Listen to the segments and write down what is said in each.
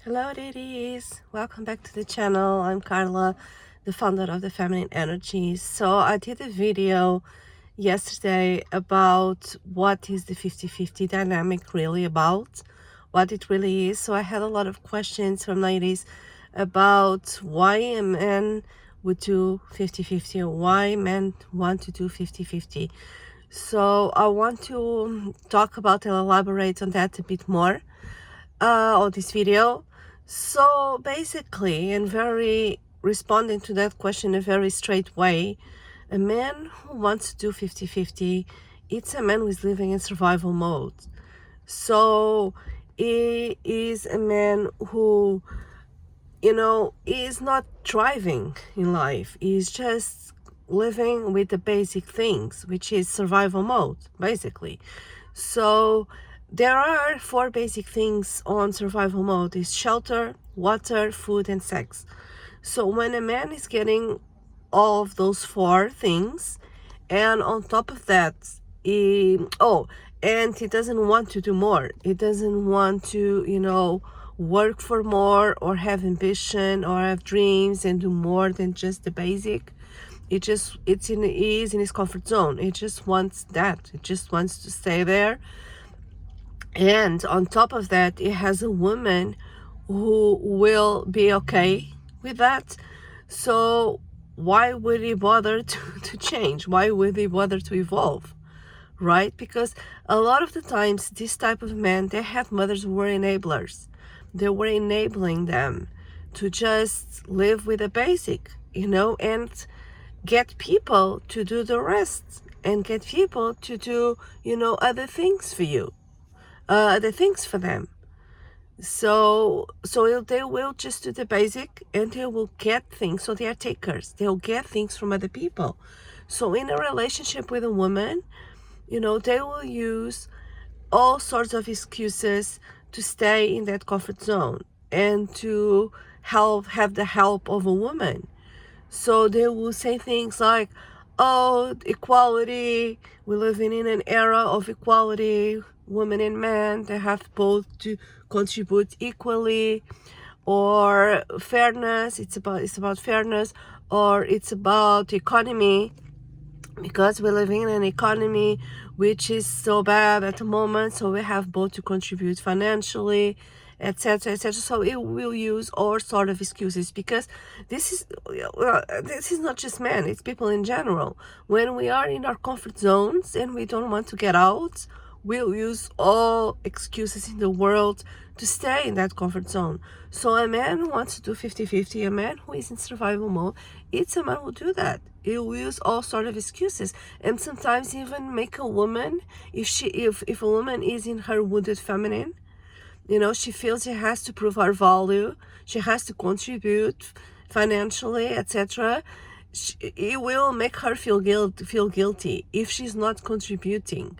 Hello, ladies. Welcome back to the channel. I'm Carla, the founder of the Feminine Energies. So I did a video yesterday about what is the 50-50 dynamic really about, what it really is. So I had a lot of questions from ladies about why a man would do 50-50 or why men want to do 50-50. So I want to talk about and elaborate on that a bit more on this video. So basically, and very responding to that question in a very straight way, a man who wants to do 50-50, it's a man who is living in survival mode. So he is a man who, is not thriving in life. He's just living with the basic things, which is survival mode, basically. So there are four basic things on survival mode: is shelter, water, food, and sex. So when a man is getting all of those four things, and on top of that, and he doesn't want to do more. He doesn't want to, work for more or have ambition or have dreams and do more than just the basic. He is in his comfort zone. He just wants that. He just wants to stay there. And on top of that, it has a woman who will be okay with that. So why would he bother to change? Why would he bother to evolve? Right? Because a lot of the times, this type of men, they have mothers who were enablers. They were enabling them to just live with the basic, and get people to do the rest and get people to do, other things for you, other things for them. So they will just do the basic and they will get things. So they are takers. They'll get things from other people. So in a relationship with a woman, they will use all sorts of excuses to stay in that comfort zone and to have the help of a woman. So they will say things like, oh, equality, we're living in an era of equality, women and men, they have both to contribute equally, or fairness, it's about fairness, or it's about economy, because we're living in an economy which is so bad at the moment, so we have both to contribute financially, etc., etc. So it will use all sort of excuses, because this is not just men, it's people in general. When we are in our comfort zones and we don't want to get out, we'll use all excuses in the world to stay in that comfort zone. So a man who wants to do 50-50, a man who is in survival mode, it's a man who will do that. He will use all sort of excuses, and sometimes even make a woman, if a woman is in her wounded feminine, she feels she has to prove her value, she has to contribute financially, etc. It will make her feel guilty if she's not contributing.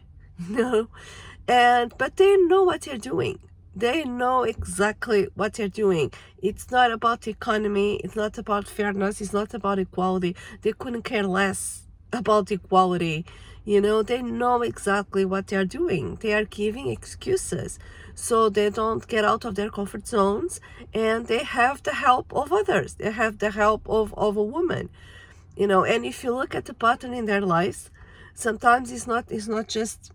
But they know what they're doing. They know exactly what they're doing. It's not about the economy, it's not about fairness, it's not about equality. They couldn't care less about equality. They know exactly what they're doing. They are giving excuses so they don't get out of their comfort zones, and they have the help of others. They have the help of a woman. And if you look at the pattern in their lives, sometimes it's not just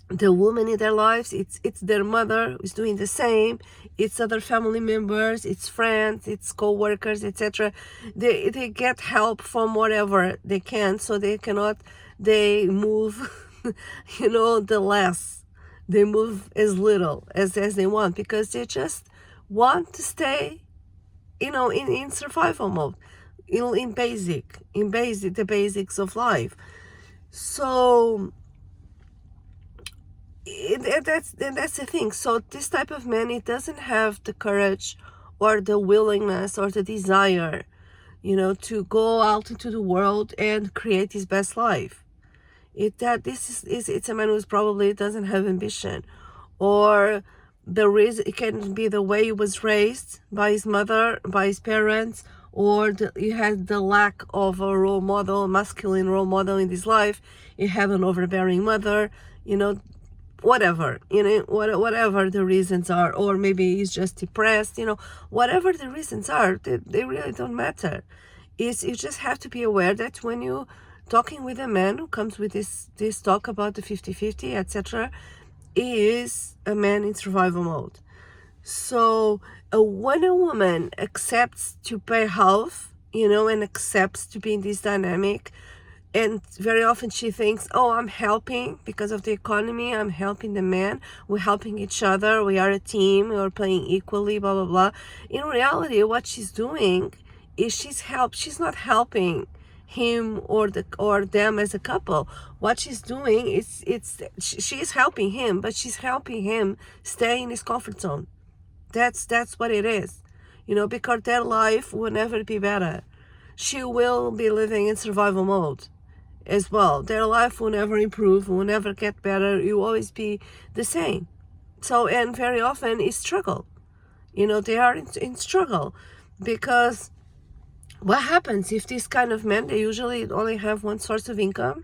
the woman in their lives, it's their mother who's doing the same, it's other family members, it's friends, it's co-workers, etc. They get help from whatever they can, so they move the less, they move as little as they want, because they just want to stay in survival mode, in the basics of life. So that's the thing. So this type of man, it doesn't have the courage or the willingness or the desire, to go out into the world and create his best life. It's a man who probably doesn't have ambition, or the reason it can be the way he was raised by his mother, by his parents, or he had the lack of a role model, masculine role model in his life. He had an overbearing mother, whatever, whatever the reasons are, or maybe he's just depressed, whatever the reasons are, they really don't matter. Is you just have to be aware that when you talking with a man who comes with this talk about the 50-50, etc., he is a man in survival mode. So when a woman accepts to pay half, and accepts to be in this dynamic, and very often she thinks, oh, I'm helping because of the economy, I'm helping the man, we're helping each other, we are a team, we're playing equally, blah, blah, blah. In reality, what she's doing is she's not helping him or them as a couple. What she's doing is she's helping him, but she's helping him stay in his comfort zone. That's what it is, because their life will never be better. She will be living in survival mode as well. Their life will never improve, will never get better. You always be the same. So, and very often it's struggle. They are in struggle, because what happens if this kind of men, they usually only have one source of income,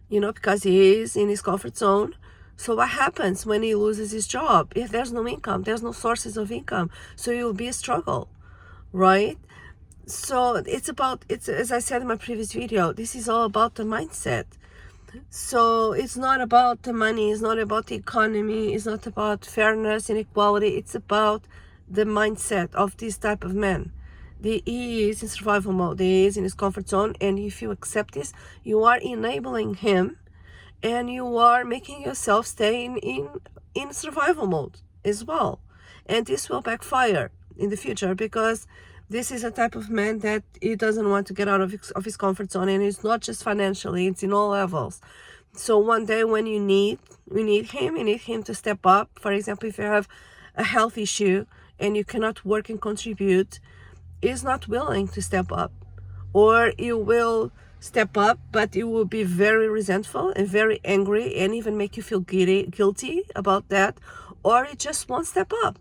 because he is in his comfort zone. So what happens when he loses his job? If there's no income, there's no sources of income. So it will be a struggle, right? So it's as I said in my previous video, this is all about the mindset. So it's not about the money, it's not about the economy, it's not about fairness and equality, it's about the mindset of this type of man. He is in survival mode, he is in his comfort zone, and if you accept this, you are enabling him, and you are making yourself stay in survival mode as well. And this will backfire in the future, because this is a type of man that he doesn't want to get out of his comfort zone, and it's not just financially, it's in all levels. So one day when you need him to step up. For example, if you have a health issue and you cannot work and contribute, he's not willing to step up. Or you will step up, but you will be very resentful and very angry, and even make you feel guilty about that. Or you just won't step up,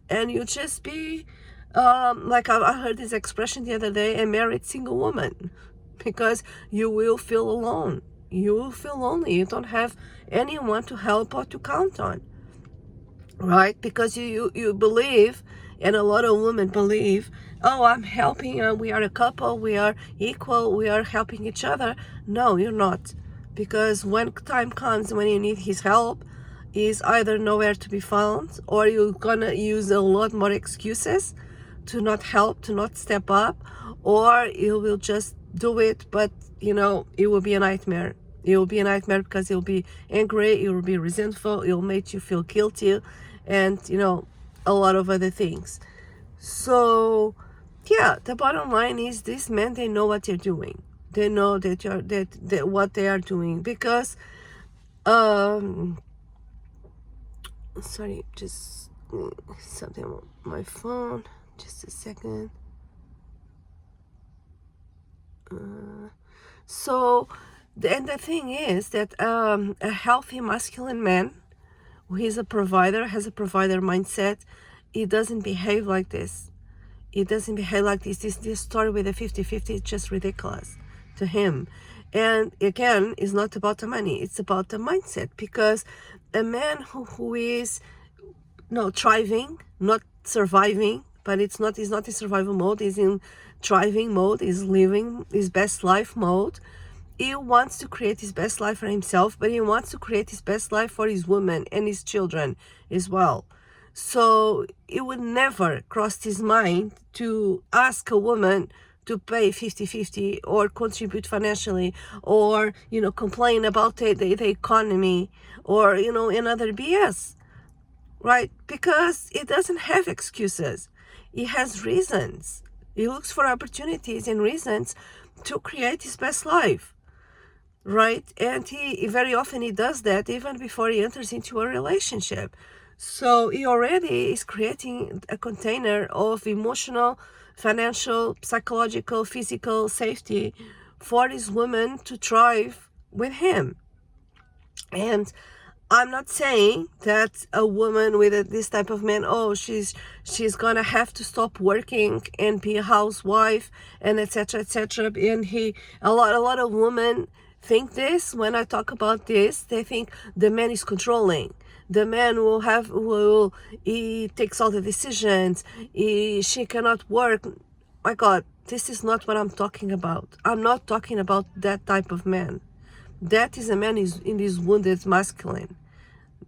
and you just be like I heard this expression the other day, a married single woman, because you will feel alone, you will feel lonely, you don't have anyone to help or to count on, right? Because you believe, and a lot of women believe, oh, I'm helping, we are a couple, we are equal, we are helping each other. No, you're not, because when time comes when you need his help, he's either nowhere to be found, or you're gonna use a lot more excuses to not help, to not step up, or you will just do it, but it will be a nightmare. It will be a nightmare because you'll be angry, you'll be resentful, it'll make you feel guilty, and a lot of other things. So yeah, the bottom line is, these men, they know what they're doing. They know that what they are doing, because sorry, just something on my phone. Just a second. So, and the thing is that a healthy masculine man who is a provider, has a provider mindset, he doesn't behave like this. He doesn't behave like this. This story with the 50-50 is just ridiculous to him. And again, it's not about the money, it's about the mindset, because a man who is thriving, not surviving, but he's not in survival mode, he's in thriving mode, he's living his best life mode. He wants to create his best life for himself, but he wants to create his best life for his woman and his children as well. So it would never cross his mind to ask a woman to pay 50-50 or contribute financially, or complain about the economy, or another BS, right? Because it doesn't have excuses. It has reasons. He looks for opportunities and reasons to create his best life, right? And he very often he does that even before he enters into a relationship. So he already is creating a container of emotional, financial, psychological, physical safety for his woman to thrive with him. And I'm not saying that a woman with this type of man, she's gonna have to stop working and be a housewife and etc. etc. And a lot of women think this when I talk about this. They think the man is controlling. The man he takes all the decisions. She cannot work. My God, this is not what I'm talking about. I'm not talking about that type of man. That is a man in his wounded masculine,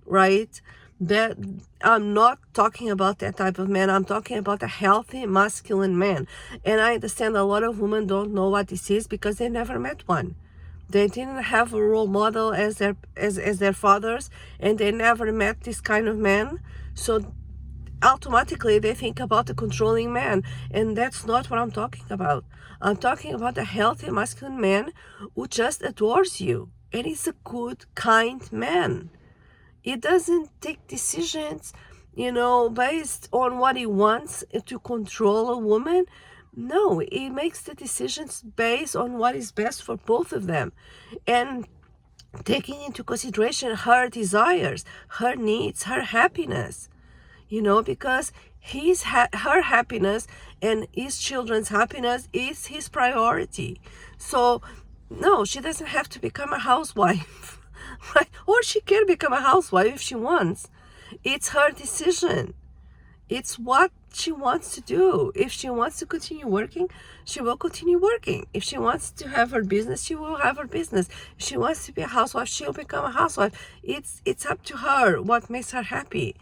right? That I'm not talking about that type of man. I'm talking about a healthy masculine man. And I understand a lot of women don't know what this is because they never met one. They didn't have a role model as their fathers, and they never met this kind of man. So automatically they think about a controlling man, and that's not what I'm talking about. I'm talking about a healthy masculine man who just adores you, and is a good, kind man. He doesn't take decisions, based on what he wants to control a woman. No, he makes the decisions based on what is best for both of them, and taking into consideration her desires, her needs, her happiness. Because her happiness and his children's happiness is his priority. So no, she doesn't have to become a housewife. Right? Or she can become a housewife if she wants. It's her decision. It's what she wants to do. If she wants to continue working, she will continue working. If she wants to have her business, she will have her business. If she wants to be a housewife, she'll become a housewife. It's up to her what makes her happy.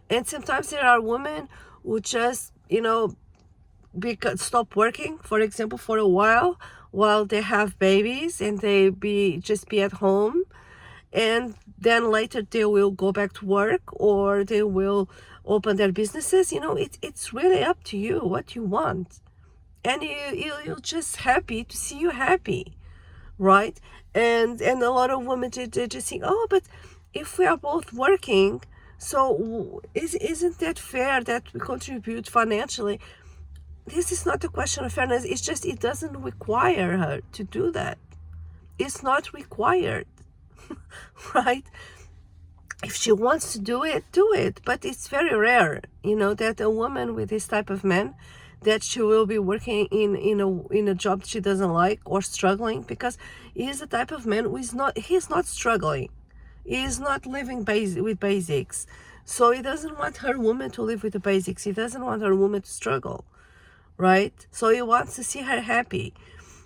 And sometimes there are women who just, stop working, for example, for a while they have babies, and just be at home, and then later they will go back to work, or they will open their businesses. It's really up to you what you want, and you're just happy to see you happy, right? And a lot of women, they just think, oh, but if we are both working, so isn't that fair that we contribute financially? This is not a question of fairness. It's just it doesn't require her to do that. It's not required, right? If she wants to do it. But it's very rare, that a woman with this type of man, that she will be working in a job she doesn't like, or struggling, because he is the type of man he's not struggling. He is not living with basics. So he doesn't want her woman to live with the basics. He doesn't want her woman to struggle, right? So he wants to see her happy.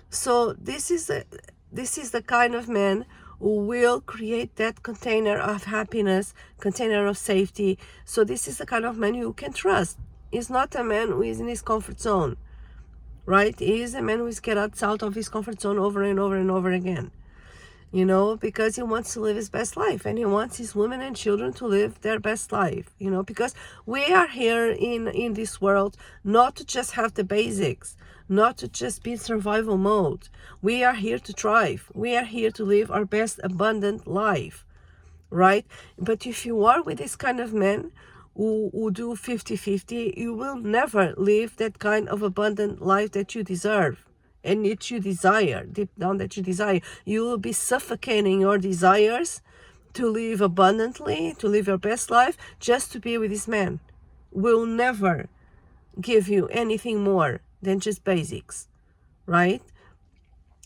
So this is the kind of man who will create that container of happiness, container of safety. So this is the kind of man you can trust. He's not a man who is in his comfort zone, right? He is a man who is get out of his comfort zone over and over and over again. Because he wants to live his best life, and he wants his women and children to live their best life, because we are here in this world not to just have the basics, not to just be in survival mode. We are here to thrive. We are here to live our best abundant life, right? But if you are with this kind of men who do 50-50, you will never live that kind of abundant life that you deserve. And that you desire, deep down that you desire. You will be suffocating your desires to live abundantly, to live your best life, just to be with this man. Will never give you anything more than just basics, right?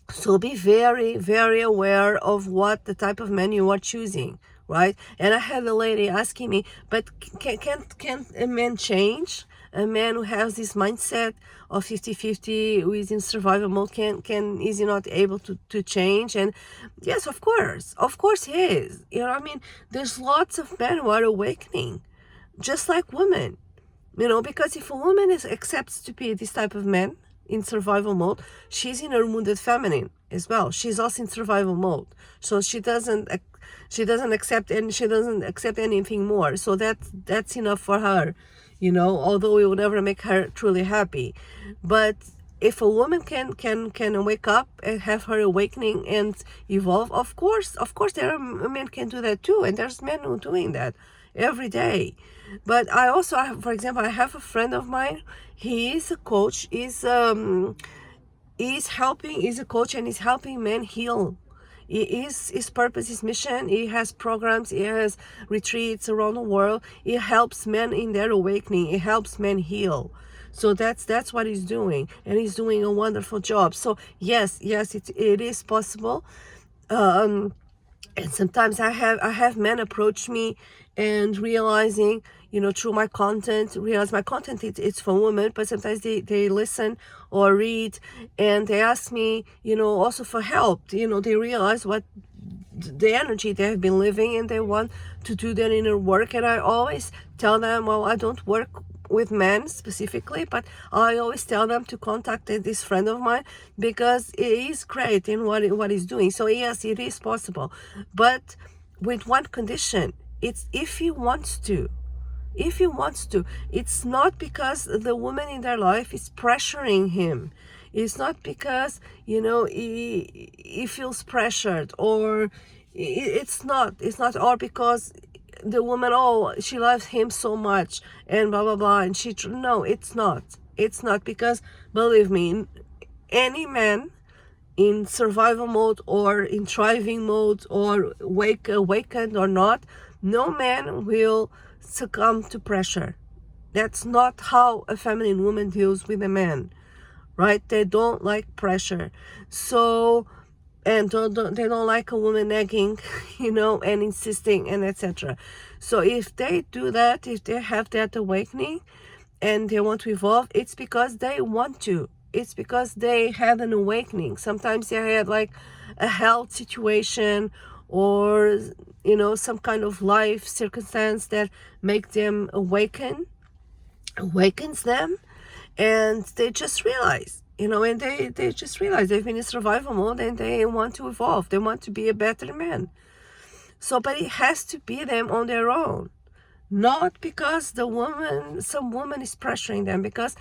So be very, very aware of what the type of man you are choosing, right? And I had a lady asking me, but can a man change? A man who has this mindset of 50-50, who is in survival mode, is he not able to change? And yes, of course he is. There's lots of men who are awakening, just like women. Because if a woman accepts to be this type of man in survival mode, she's in her wounded feminine as well. She's also in survival mode, so she doesn't accept, and she doesn't accept anything more. So that's enough for her. Although it will never make her truly happy. But if a woman can wake up and have her awakening and evolve, of course there are men can do that too, and there's men who are doing that every day. But I also have, for example, I have a friend of mine. He is a coach. He's a coach, and he's helping men heal. His purpose, his mission. He has programs, he has retreats around the world. He helps men in their awakening. He helps men heal. So that's what he's doing, and he's doing a wonderful job. So yes, it is possible. And sometimes I have men approach me and realizing, through my content, realize my content it's for women, but sometimes they listen or read, and they ask me, also for help. They realize what the energy they have been living, and they want to do their inner work. And I always tell them, well, I don't work with men specifically, but I always tell them to contact this friend of mine, because he is great in what he's doing. So yes, it is possible, but with one condition. It's if he wants to. It's not because the woman in their life is pressuring him. It's not because he feels pressured, or it's not or because the woman, oh, she loves him so much and blah blah blah, and no, it's not because, believe me, any man in survival mode or in thriving mode, or awakened or not, no man will succumb to pressure. That's not how a feminine woman deals with a man, right? They don't like pressure. So, and they don't like a woman nagging, and insisting, and etc. So if they do that, if they have that awakening and they want to evolve, it's because they want to. It's because they had an awakening. Sometimes they had like a health situation, or some kind of life circumstance that make them awakens them, and they just realize, and they just realize they've been in survival mode, and they want to evolve. They want to be a better man. So, but it has to be them on their own, not because some woman is pressuring them, because,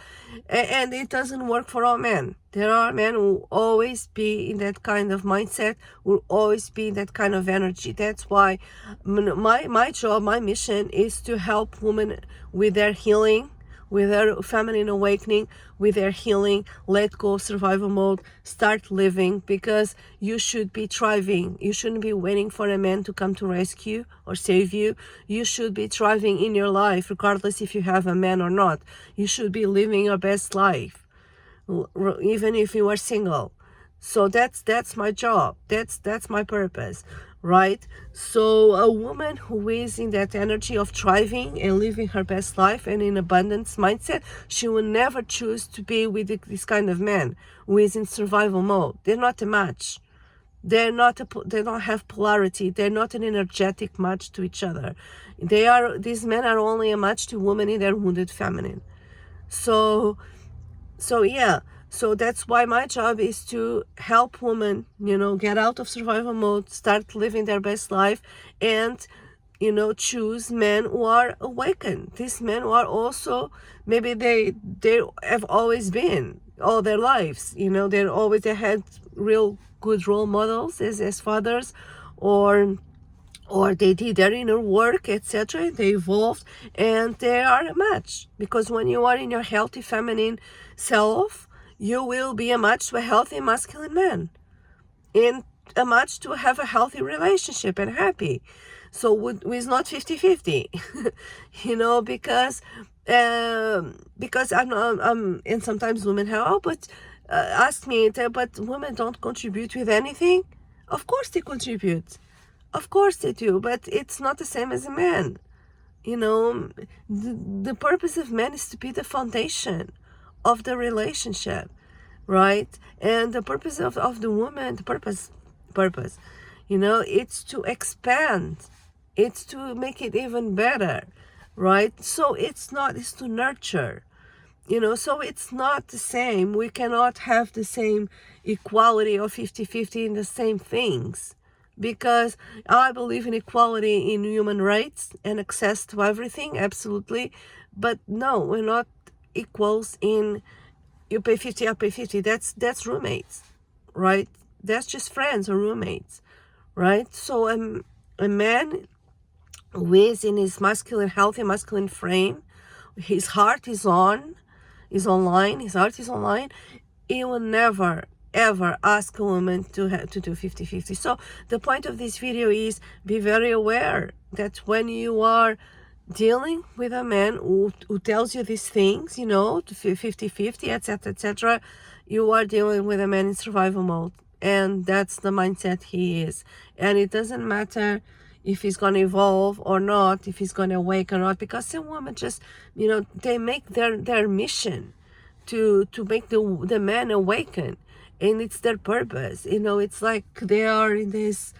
and it doesn't work for all men. There are men who always be in that kind of mindset, will always be in that kind of energy. That's why my job, my mission is to help women with their healing, with their feminine awakening, with their healing, let go of survival mode, start living, because you should be thriving. You shouldn't be waiting for a man to come to rescue or save you. You should be thriving in your life, regardless if you have a man or not. You should be living your best life, even if you are single. So that's my job. That's my purpose, right? So a woman who is in that energy of thriving and living her best life and in abundance mindset, she will never choose to be with this kind of man who is in survival mode. They're not a match. They don't have polarity. They're not an energetic match to each other. These men are only a match to women in their wounded feminine. So yeah, so that's why my job is to help women, get out of survival mode, start living their best life, and choose men who are awakened. These men who are also, maybe they have always been all their lives, they had real good role models as fathers, or they did their inner work, etc. They evolved, and they are a match. Because when you are in your healthy feminine self, you will be a match to a healthy masculine man, and a match to have a healthy relationship and happy. So it's not 50-50, because I'm and sometimes women have, but ask me, but women don't contribute with anything. Of course they contribute. Of course they do, but it's not the same as a man. The purpose of men is to be the foundation of the relationship, right? And the purpose of the woman, the purpose, it's to expand. It's to make it even better, right? So it's to nurture. So it's not the same. We cannot have the same equality of 50-50 in the same things, because I believe in equality in human rights and access to everything, absolutely. But no, we're not equals in you pay 50, I pay 50. That's roommates, right? That's just friends or roommates, right? So a man who is in his healthy masculine frame, his heart is online, his heart is online, he will never ever ask a woman to do 50-50. So the point of this video is, be very aware that when you are dealing with a man who tells you these things, 50-50, etc., you are dealing with a man in survival mode. and that's the mindset he is. And it doesn't matter if he's going to evolve or not, if he's going to awake or not, because some women just, they make their mission to make the man awaken, and it's their purpose. It's like they are in this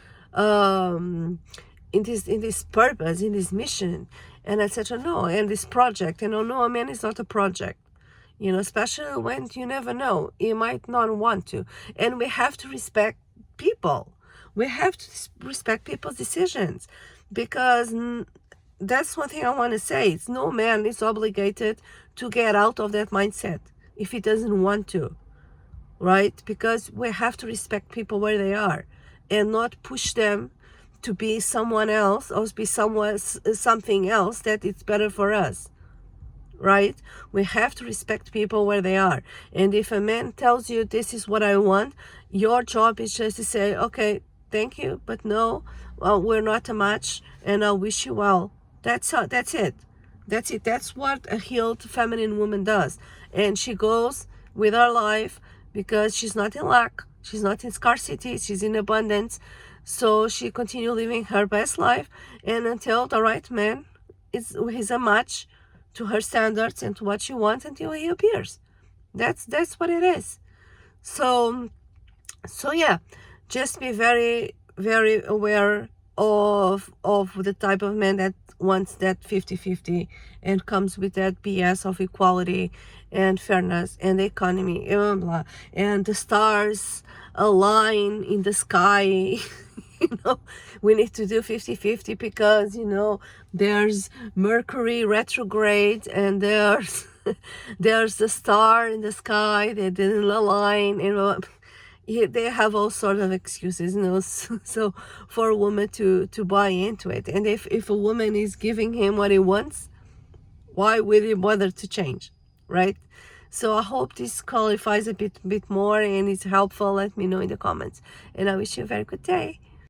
purpose, in this mission, and etc. No, and this project. No, a man is not a project. Especially when you never know, he might not want to. And we have to respect people. We have to respect people's decisions, because that's one thing I want to say. It's no man is obligated to get out of that mindset if he doesn't want to, right? Because we have to respect people where they are and not push them to be someone else or be something else that it's better for us, right? We have to respect people where they are. And if a man tells you this is what I want, your job is just to say, okay, thank you, but no, well, we're not a match, and I wish you well. That's it. That's it. That's what a healed feminine woman does. And she goes with her life because she's not in lack, she's not in scarcity, she's in abundance. So she continues living her best life, and until the right man is a match to her standards and to what she wants, until he appears. That's what it is. So yeah, just be very, very aware of the type of man that wants that 50-50 and comes with that BS of equality and fairness and the economy and blah, and the stars align in the sky. We need to do 50-50 because there's Mercury retrograde, and there's there's the star in the sky that didn't align, they have all sorts of excuses, so for a woman to buy into it. And if a woman is giving him what he wants, why would he bother to change, right? So I hope this qualifies a bit more and it's helpful. Let me know in the comments, and I wish you a very good day.